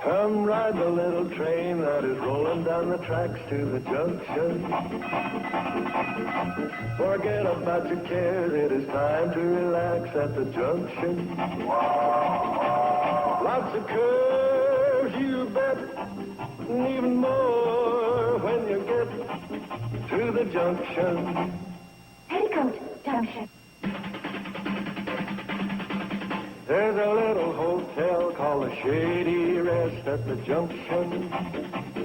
Come ride the little train that is rolling down the tracks to the junction. Forget about your cares, it is time to relax at the junction. Lots of curves, you bet, and even more when you get to the junction. Petticoat Junction. There's a little hotel called the Shady Rest at the junction.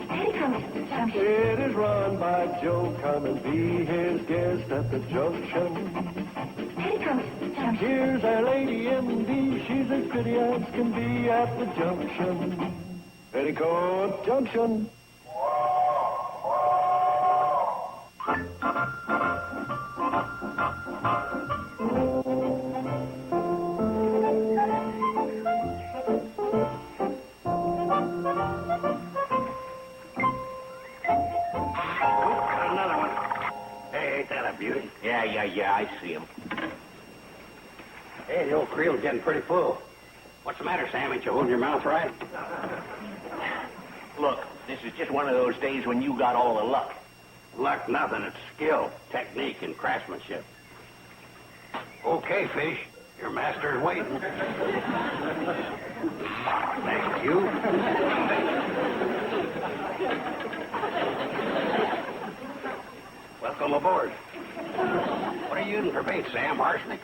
Petticoat Junction. It is run by Joe. Come and be his guest at the junction. Petticoat Junction. Here's our lady M.D. She's as pretty as can be at the junction. Petticoat Junction. Another one. Hey, ain't that a beauty? Yeah, I see him. Hey, the old creel's getting pretty full. What's the matter, Sam? Ain't you holding your mouth right? Look, this is just one of those days when you got all the luck. Luck, nothing. It's skill, technique, and craftsmanship. Okay, fish. Your master is waiting. Thank you. Welcome aboard. What are you using for bait, Sam? Arsenic?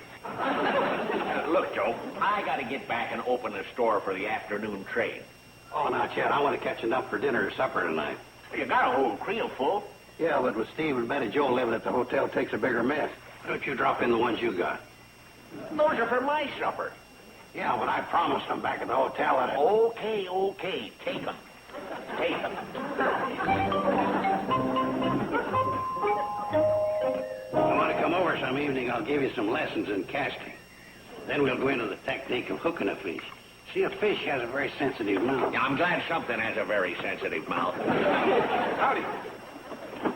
Look, Joe, I got to get back and open a store for the afternoon trade. Oh, not yet. I want to catch enough for dinner or supper tonight. You got a whole creel full. Yeah, but with Steve and Betty Joe living at the hotel takes a bigger mess. Why don't you drop in the ones you got? Those are for my supper. Yeah, but I promised them back at the hotel that Okay. Take them. Take them. I want to come over some evening. I'll give you some lessons in casting. Then we'll go into the technique of hooking a fish. See, a fish has a very sensitive mouth. I'm glad something has a very sensitive mouth. Howdy.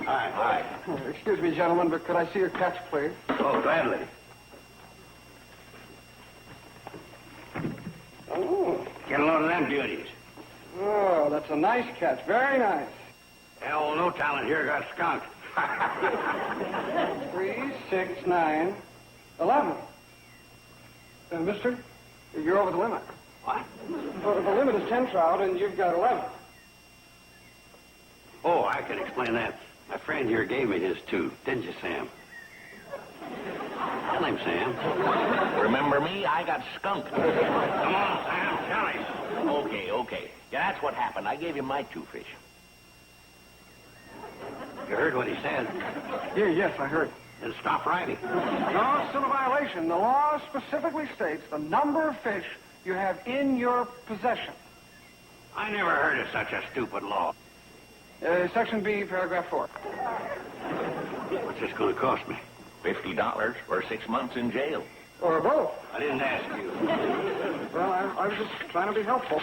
Hi. Excuse me, gentlemen, but could I see your catch, please? Oh, gladly. Oh. Get a load of them beauties. Oh, that's a nice catch. Very nice. Hell, no talent here got skunked. 3, 6, 9, 11. Mister, you're over the limit. What? Well, the limit is 10 trout, and you've got 11. Oh, I can explain that. My friend here gave me his too, didn't you, Sam? Tell him, Sam. Remember me? I got skunked. Come on, Sam, tell him. Okay. Yeah, that's what happened. I gave you my 2 fish. You heard what he said. Yes, I heard. Then stop writing. No, it's still a violation. The law specifically states the number of fish you have in your possession. I never heard of such a stupid law. Section B, paragraph 4. What's this going to cost me? $50 or 6 months in jail. Or both. I didn't ask you. Well, I was just trying to be helpful.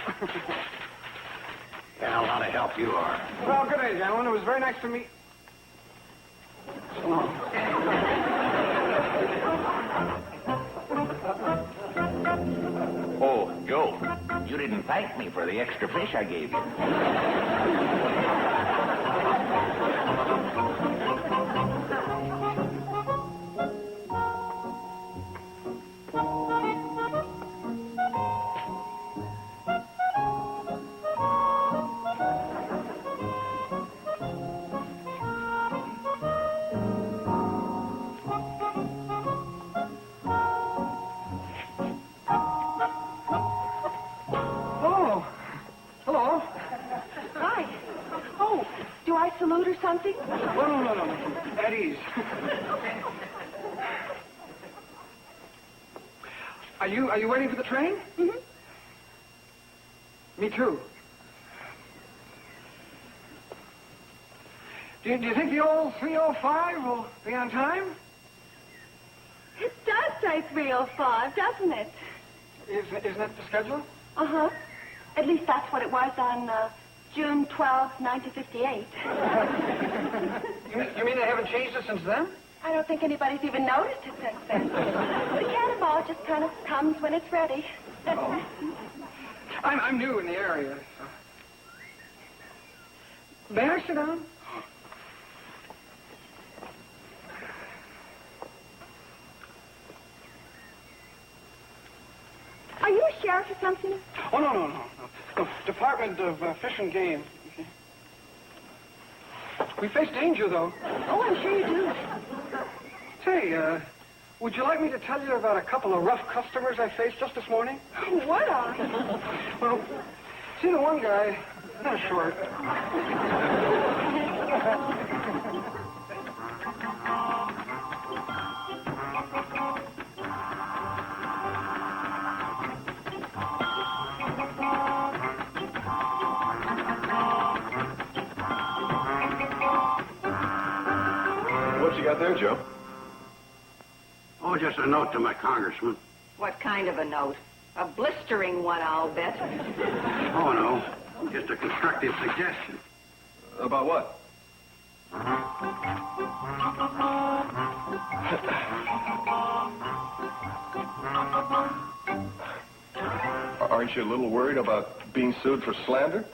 Yeah, a lot of help you are. Well, good day, gentlemen. It was very nice to meet... So long. Oh, Joe, you didn't thank me for the extra fish I gave you. Oh, hello. Hi. Oh, do I salute or something? Oh, no. At ease. Are you waiting for the train? Mm-hmm. Me too. Do you think the old 305 will be on time? It does say 3:05, doesn't it? Isn't that the schedule? Uh-huh. At least that's what it was on June 12, 1958. You mean they haven't changed it since then? I don't think anybody's even noticed it since then. The cannonball just kind of comes when it's ready. Oh. I'm new in the area. So. May I sit down? Are you a sheriff or something? Oh, no. The Department of Fish and Game. We face danger, though. Oh, I'm sure you do. Say, would you like me to tell you about a couple of rough customers I faced just this morning? What are? Well, see, the one guy, kind of short. What you got there, Joe? Oh, just a note to my congressman. What kind of a note? A blistering one, I'll bet. Oh, no. Just a constructive suggestion. About what? Aren't you a little worried about being sued for slander?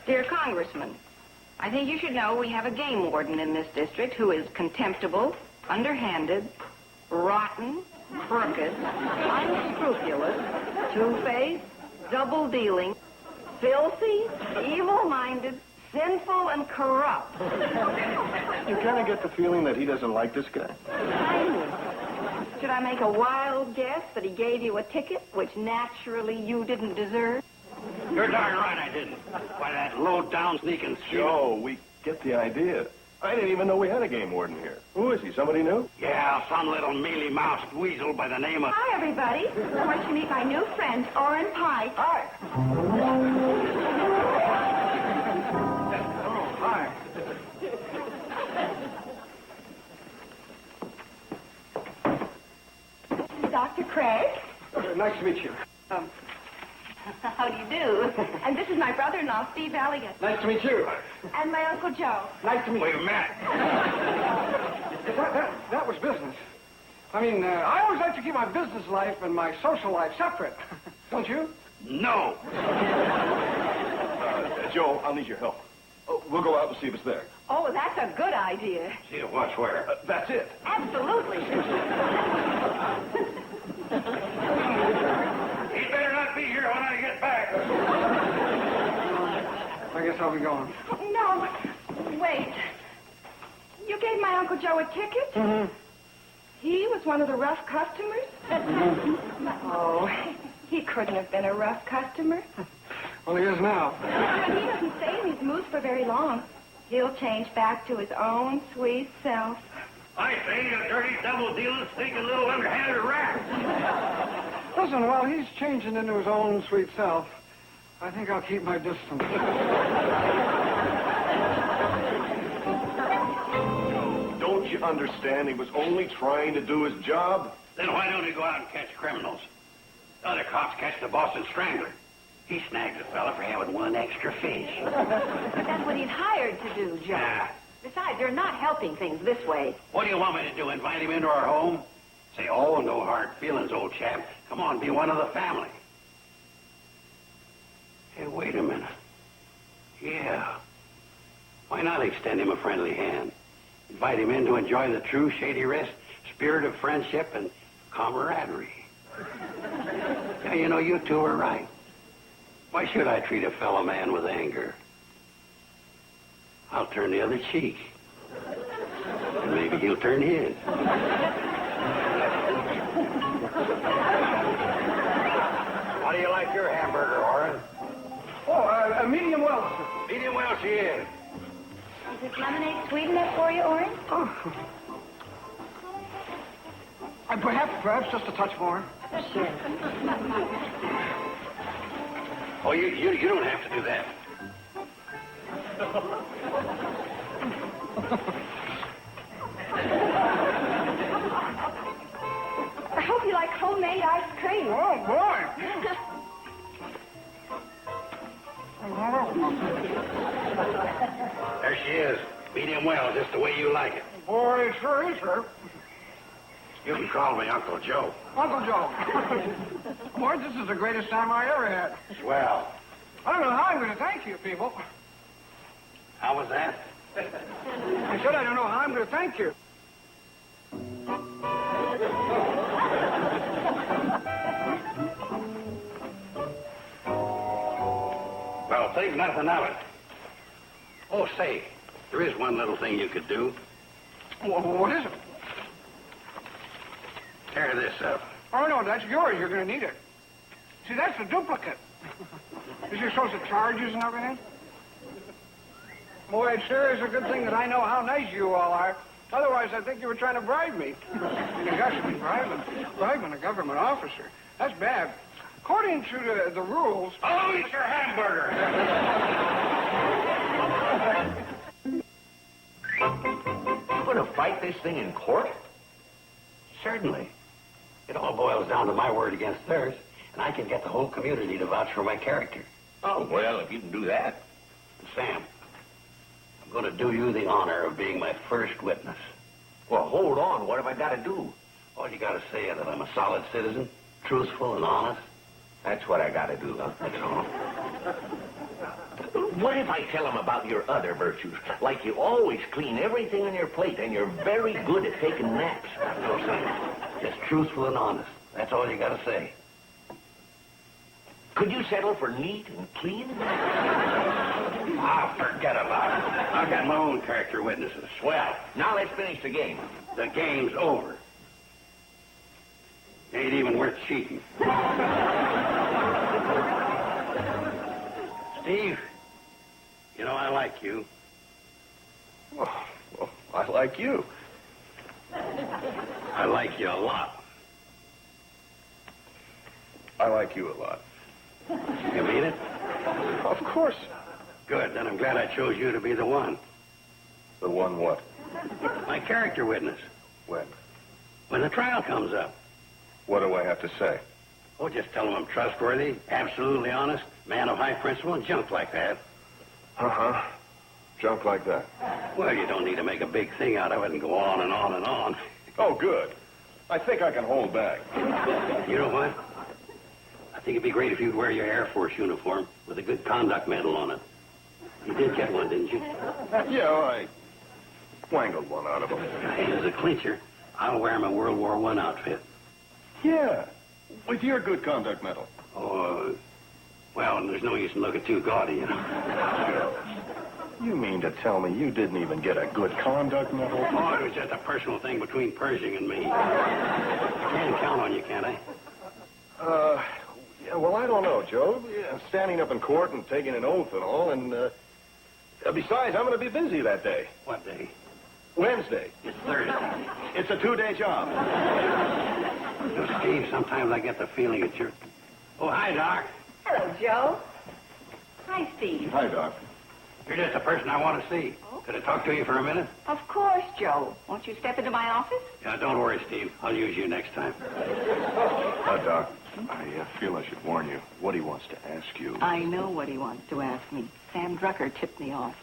Dear Congressman, I think you should know we have a game warden in this district who is contemptible, underhanded, rotten, crooked, unscrupulous, two-faced, double-dealing, filthy, evil-minded, sinful, and corrupt. You kind of get the feeling that he doesn't like this guy. Should I make a wild guess that he gave you a ticket, which naturally you didn't deserve? You're darn right I didn't. Why, that low-down sneaking... Joe, we get the idea. I didn't even know we had a game warden here. Who is he? Somebody new? Yeah, some little mealy-mouthed weasel by the name of... Hi, everybody. I want you to meet my new friend, Orrin Pike. Hi. Oh, hi. This is Dr. Craig. Nice to meet you. How do you do? And this is my brother-in-law, Steve Elliott. Nice to meet you. And my Uncle Joe. Nice to meet you. We've met. That was business. I mean, I always like to keep my business life and my social life separate. Don't you? No. Joe, I'll need your help. We'll go out and see if it's there. Oh, that's a good idea. See if what's where. That's it. Absolutely. He better not be here when I get back. I guess I'll be going. No, wait. You gave my Uncle Joe a ticket? Mm-hmm. He was one of the rough customers? Oh, he couldn't have been a rough customer. Well, he is now. But he doesn't stay in these moods for very long. He'll change back to his own sweet self. I say, you dirty double-dealing, stinking little underhanded rat. Listen, while he's changing into his own sweet self, I think I'll keep my distance. Don't you understand? He was only trying to do his job. Then why don't he go out and catch criminals? The other cops catch the Boston Strangler. He snags a fella for having one extra fish. But that's what he's hired to do, Joe. Ah. Besides, you're not helping things this way. What do you want me to do, invite him into our home? Say, oh, no hard feelings, old chap. Come on, be one of the family. Hey, wait a minute. Yeah. Why not extend him a friendly hand? Invite him in to enjoy the true Shady Rest spirit of friendship and camaraderie. Yeah, you know, you two are right. Why should I treat a fellow man with anger? I'll turn the other cheek. And maybe he'll turn his. How do you like your hamburger, Orrin? Oh, a medium well, sir. Medium well she is. Is this lemonade sweet enough for you, Orrin? Oh. Perhaps just a touch more. Sure. Oh, you don't have to do that. I hope you like homemade ice cream. Oh, boy. There she is. Medium well, just the way you like it. Boy, it sure is, sir. You can call me Uncle Joe. Uncle Joe. Boy, this is the greatest time I ever had. Swell. I don't know how I'm going to thank you people. How was that? I said I don't know how I'm going to thank you. Well, think nothing of it. Oh, say, there is one little thing you could do. What is it? Tear this up. Oh, no, that's yours. You're going to need it. See, that's the duplicate. Is your social charges and everything? Boy, it sure is a good thing that I know how nice you all are. Otherwise, I think you were trying to bribe me. You got to be bribing a government officer. That's bad. According to the rules... Oh, eat your hamburger! You going to fight this thing in court? Certainly. It all boils down to my word against theirs, and I can get the whole community to vouch for my character. Oh, well, if you can do that. Sam, I'm going to do you the honor of being my first witness. Well, hold on. What have I got to do? All you got to say is that I'm a solid citizen, truthful and honest. That's what I got to do. That's all. What if I tell them about your other virtues? Like you always clean everything on your plate and you're very good at taking naps. No, Sam. Just truthful and honest. That's all you got to say. Could you settle for neat and clean? Ah, forget about it. I've got my own character witnesses. Well, now let's finish the game. The game's over. Ain't even worth cheating. Steve, you know I like you. Well, I like you. I like you a lot. I like you a lot. You mean it? Of course. Good, then I'm glad I chose you to be the one. The one what? My character witness. When? When the trial comes up. What do I have to say? Oh, just tell them I'm trustworthy, absolutely honest, man of high principle, and junk like that. Uh-huh. Junk like that. Well, you don't need to make a big thing out of it and go on and on and on. Oh, good. I think I can hold back. You know what? I think it'd be great if you'd wear your Air Force uniform with a good conduct medal on it. You did get one, didn't you? Yeah, I wangled one out of him. Hey, as a clincher, I'll wear my World War I outfit. Yeah, with your good conduct medal. Oh, well, there's no use in looking too gaudy, you know. You mean to tell me you didn't even get a good conduct medal? Oh, it was just a personal thing between Pershing and me. I can count on you, can't I? Yeah, well, I don't know, Joe. Yeah, standing up in court and taking an oath and all, and, besides, I'm going to be busy that day. What day? Wednesday. It's Thursday. It's a 2-day job. You know, Steve, sometimes I get the feeling that you're... Oh, hi, Doc. Hello, Joe. Hi, Steve. Hi, Doc. You're just the person I want to see. Could I talk to you for a minute? Of course, Joe. Won't you step into my office? Yeah, don't worry, Steve. I'll use you next time. Doc, I feel I should warn you. What he wants to ask you... I know what he wants to ask me. Sam Drucker tipped me off.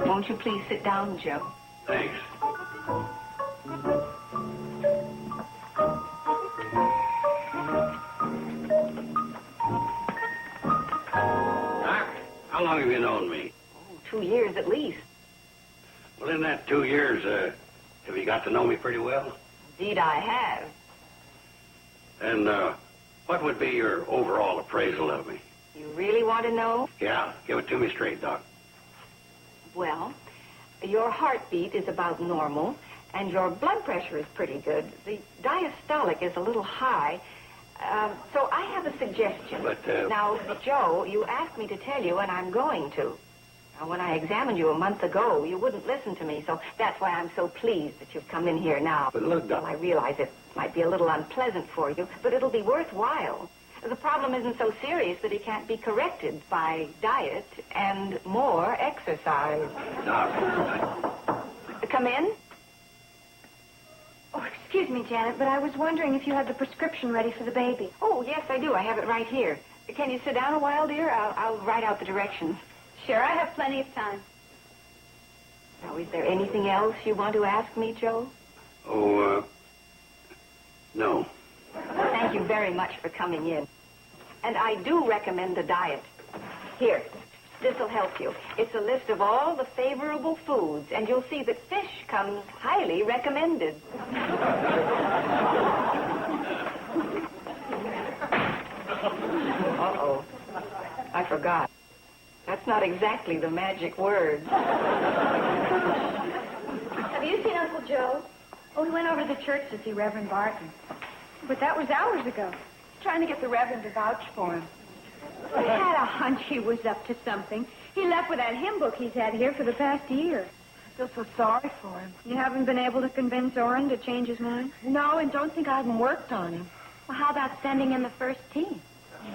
Won't you please sit down, Joe? Thanks. Doc, how long have you known me? Oh, 2 years at least. Well, in that 2 years, have you got to know me pretty well? Indeed, I have. And, what would be your overall appraisal of me? You really want to know? Yeah, give it to me straight, Doc. Well, your heartbeat is about normal, and your blood pressure is pretty good. The diastolic is a little high. So I have a suggestion. But, Now, Joe, you asked me to tell you, and I'm going to. Now, when I examined you a month ago, you wouldn't listen to me, so that's why I'm so pleased that you've come in here now. But look, Doc. Well, I realize it might be a little unpleasant for you, but it'll be worthwhile. The problem isn't so serious that it can't be corrected by diet and more exercise. Doc, Come in? Oh, excuse me, Janet, but I was wondering if you had the prescription ready for the baby. Oh, yes, I do. I have it right here. Can you sit down a while, dear? I'll write out the directions. Sure, I have plenty of time. Now, is there anything else you want to ask me, Joe? oh, No. Thank you very much for coming in. And I do recommend the diet. Here, this'll help you. It's a list of all the favorable foods, and you'll see that fish comes highly recommended. Uh-oh. I forgot. That's not exactly the magic word. Have you seen Uncle Joe? Oh, he went over to the church to see Reverend Barton. But that was hours ago. Trying to get the Reverend to vouch for him. I had a hunch he was up to something. He left with that hymn book he's had here for the past year. I feel so sorry for him. You haven't been able to convince Orrin to change his mind? No, and don't think I haven't worked on him. Well, how about sending in the first team?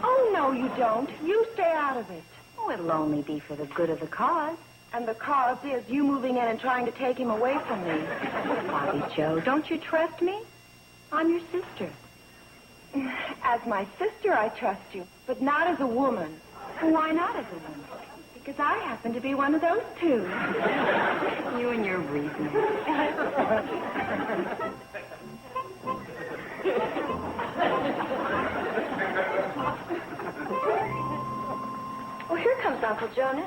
Oh, no, you don't. You stay out of it. Oh, it'll only be for the good of the cause. And the cause is you moving in and trying to take him away from me. Bobby Joe, don't you trust me? I'm your sister. As my sister, I trust you, but not as a woman. Why not as a woman? Because I happen to be one of those two. You and your reasoning. Well, here comes Uncle Jonah.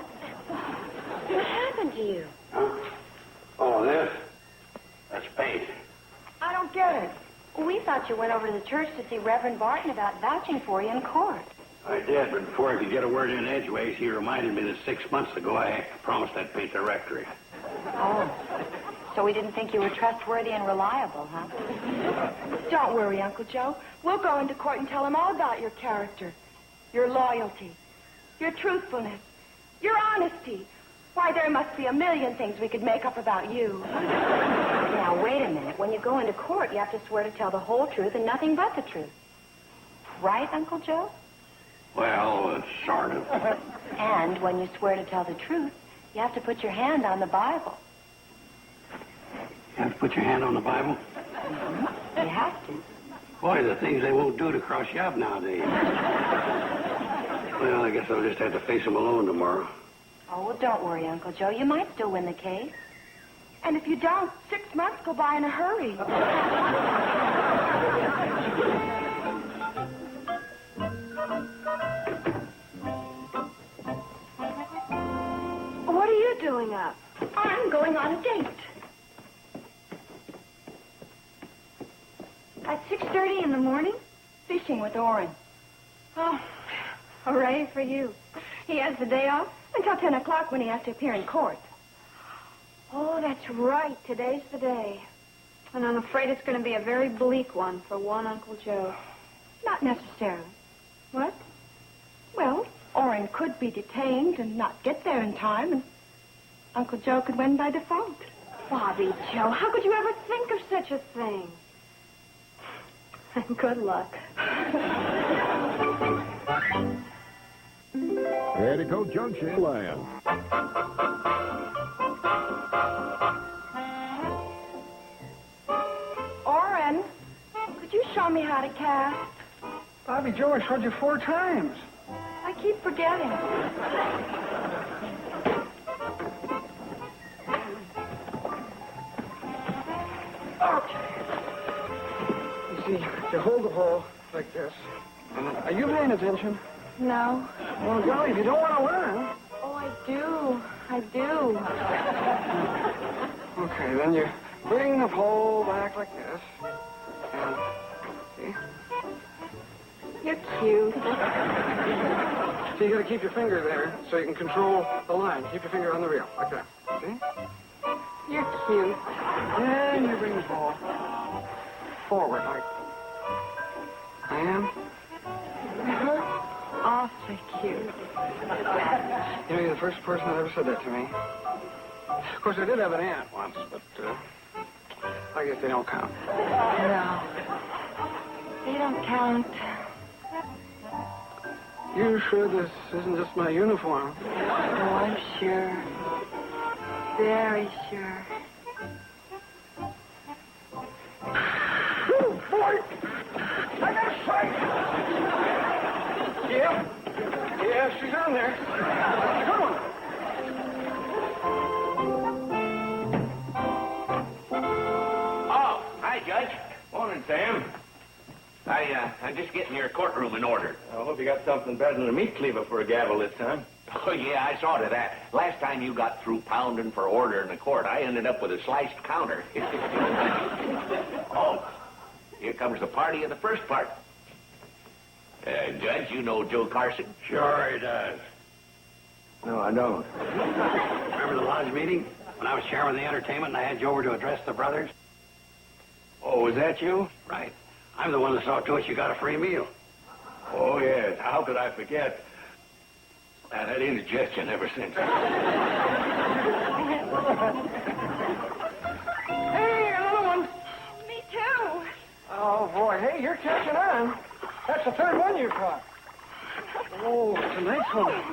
What happened to you? Huh? Oh, this? That's paint. I don't get it. We thought you went over to the church to see Reverend Barton about vouching for you in court. I did, but before I could get a word in edgeways, he reminded me that 6 months ago I promised I'd paint the rectory. Oh. So we didn't think you were trustworthy and reliable, huh? Don't worry, Uncle Joe. We'll go into court and tell him all about your character, your loyalty, your truthfulness, your honesty. Why, there must be a million things we could make up about you. Now, wait a minute. When you go into court, you have to swear to tell the whole truth and nothing but the truth. Right, Uncle Joe? Well, sort of. And when you swear to tell the truth, you have to put your hand on the Bible. You have to put your hand on the Bible? Mm-hmm. You have to. Boy, the things they won't do to cross you up nowadays. Well, I guess I'll just have to face them alone tomorrow. Oh, well, don't worry, Uncle Joe. You might still win the case. And if you don't, 6 months go by in a hurry. What are you doing up? I'm going on a date. At 6:30 in the morning? Fishing with Orrin. Oh, hooray for you. He has the day off until 10 o'clock when he has to appear in court. Oh, that's right. Today's the day. And I'm afraid it's going to be a very bleak one for one Uncle Joe. Not necessarily. What? Well, Orrin could be detained and not get there in time, and Uncle Joe could win by default. Bobby Joe, how could you ever think of such a thing? Good luck. Petticoat Junction, land. Orrin, could you show me how to cast? Bobby Joe, I showed you 4 times. I keep forgetting. Okay. You see, you hold the hole like this. And then, are you paying attention? No. Well, golly, if you don't want to learn. Oh, I do. I do. Okay, then you bring the pole back like this. And, see? You're cute. So you got to keep your finger there so you can control the line. Keep your finger on the reel, like that. See? You're cute. And you bring the ball forward, like I am. Awfully cute. You know, you're the first person that ever said that to me. Of course, I did have an aunt once, but I guess they don't count. No. They don't count. You sure this isn't just my uniform? Oh, I'm sure. Very sure. Oh, boy! I got a sight! Yeah. Yeah, she's on there. Good one. Oh, hi, Judge. Morning, Sam. I'm just getting your courtroom in order. I hope you got something better than a meat cleaver for a gavel this time. Oh, yeah, I saw to that. Last time you got through pounding for order in the court, I ended up with a sliced counter. Oh, here comes the party of the first part. Judge, you know Joe Carson? Sure he does. No, I don't. Remember the lodge meeting? When I was chairman of the entertainment and I had you over to address the brothers? Oh, was that you? Right. I'm the one that saw to it you got a free meal. Oh, yes. How could I forget? I've had indigestion ever since. Hey, another one. Me too. Oh, boy. Hey, you're catching on. That's the third one you caught. Oh, it's a nice one.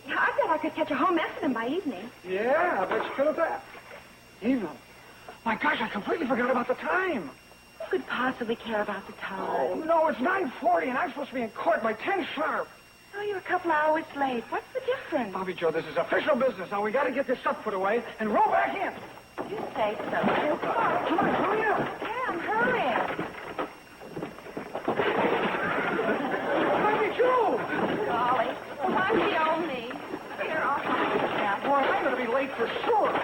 Yeah, I bet I could catch a whole mess of them by evening. Yeah, I bet you could have that. Even. My gosh, I completely forgot about the time. Who could possibly care about the Oh, time? no, it's 9:40, and I'm supposed to be in court by 10 sharp. Oh, you're a couple hours late. What's the difference? Bobby Joe, this is official business. Now, we got to get this stuff put away and roll back in. You say so. Come on, hurry up. Yeah, I'm hurrying. Bobby Joe! Golly. Well, I'm the only. Here, I'll help Boy, I'm going to be late for sure. you.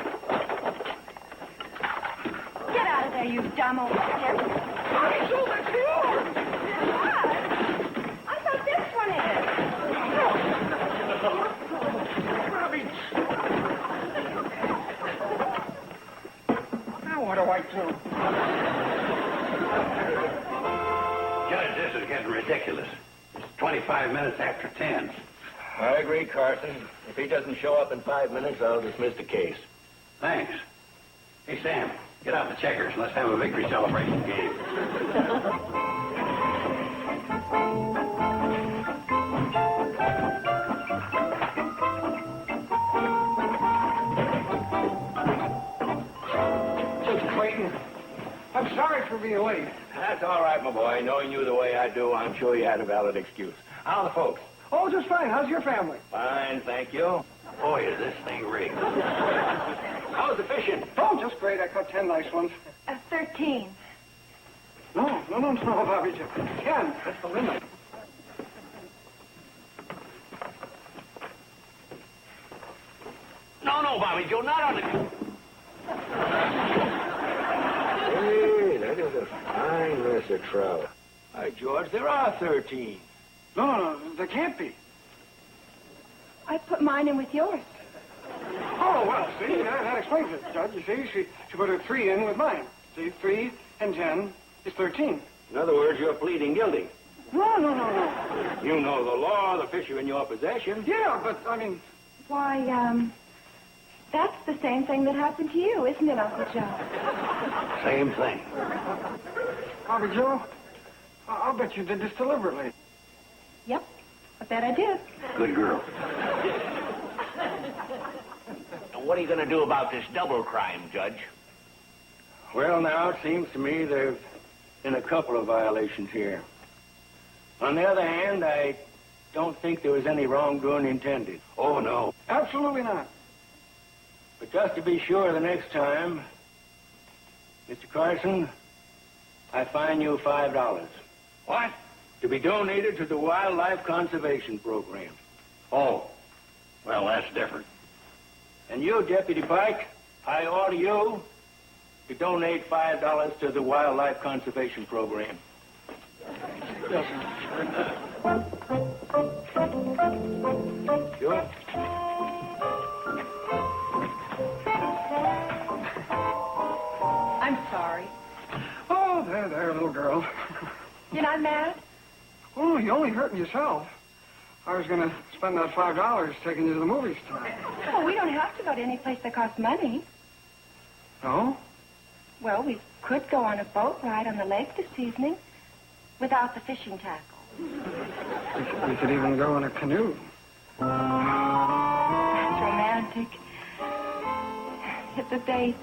Get out of there, you dumb old stick. Bobby Joe, that's yours! What? I thought this one is. Bobby. Now what do I do? Judge, this is getting ridiculous. It's 25 minutes after 10. I agree, Carson. If he doesn't show up in 5 minutes, I'll dismiss the case. Thanks. Hey, Sam, get out the checkers and let's have a victory celebration game. Judge Clayton, I'm sorry for being late. That's all right, my boy. Knowing you the way I do, I'm sure you had a valid excuse. How are the folks? Oh, just fine. How's your family? Fine, thank you. Boy, is this thing rigged. How's the fishing? Oh, just great. I caught 10 nice ones. 13. No, Bobby Joe. 10. That's the limit. No, Bobby Joe, not on the... Hey, that is a fine mess of trout. By George, there are 13. No, there can't be. I put mine in with yours. Oh, well, see, that explains it, Judge. You see, she put her 3 in with mine. See, 3 and 10 is 13. In other words, you're pleading guilty. No. You know the law, the fish are in your possession. Yeah, but, I mean... Why, that's the same thing that happened to you, isn't it, Uncle Joe? Same thing. Bobby Joe, I'll bet you did this deliberately. Yep, I bet I did. Good girl. And what are you going to do about this double crime, Judge? Well, now, it seems to me there's been a couple of violations here. On the other hand, I don't think there was any wrongdoing intended. Oh, no. Absolutely not. But just to be sure the next time, Mr. Carson, I fine you $5. What? To be donated to the Wildlife Conservation Program. Oh. Well, that's different. And you, Deputy Pike, I order you to donate $5 to the Wildlife Conservation Program. Sure. I'm sorry. Oh, there, little girl. You're not mad? Oh, you only hurting yourself. I was going to spend that $5 taking you to the movies tonight. Oh, we don't have to go to any place that costs money. No? Well, we could go on a boat ride on the lake this evening without the fishing tackle. We could even go in a canoe. That's romantic. It's a date.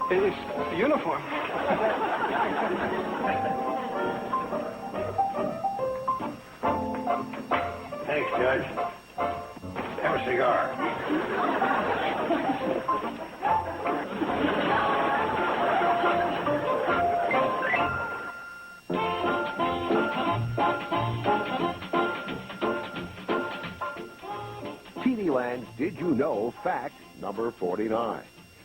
It's the uniform. Thanks, Judge. Did you know fact number 49?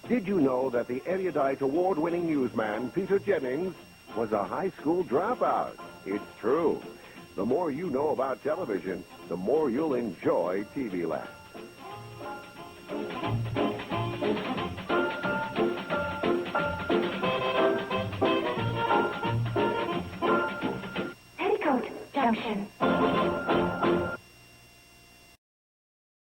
Did you know that the erudite award-winning newsman Peter Jennings was a high school dropout? It's true. The more you know about television, the more you'll enjoy TV Land. Petticoat Junction.